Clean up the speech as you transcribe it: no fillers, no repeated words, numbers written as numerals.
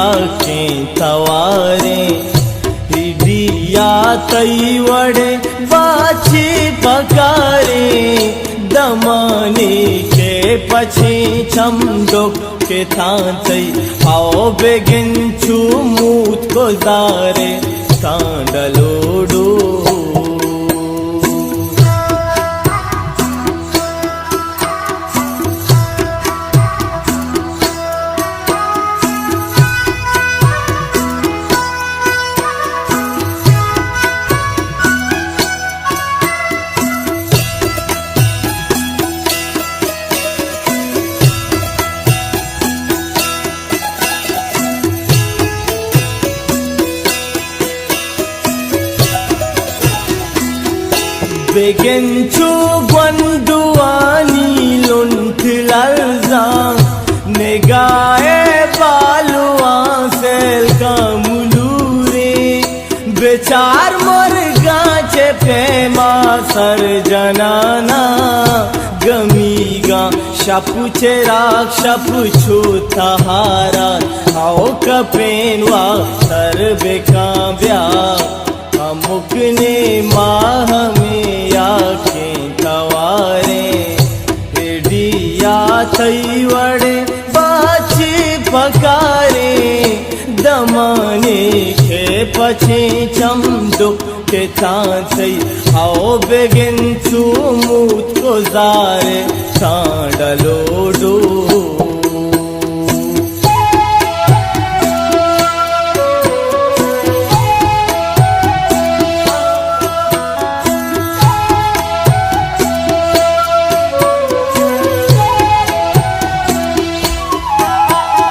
आखें तवारे हिडिया तई वड़े बाछी पकारे दमाने के पछे चमडोक के थांतई आओ बेगिन चूमूत को दारे कांडलोडो बेगेंचू ग्वंदुआनी लुंठलर्जा नेगाए बालुआ सेल का मुलूरे बेचार मोर गाचे प्रेमा सर जनाना गमीगा शपुचे राग शपुछू तहारा आओ कपेनवा सर बेकाब्या अमुकने माह में आखें तवारे हिडिया थई वड़े बाछी पकारे दमाने के पछे चमडुक के थांतई आओ बेगिन चूमूत को जारे कांडलोडो।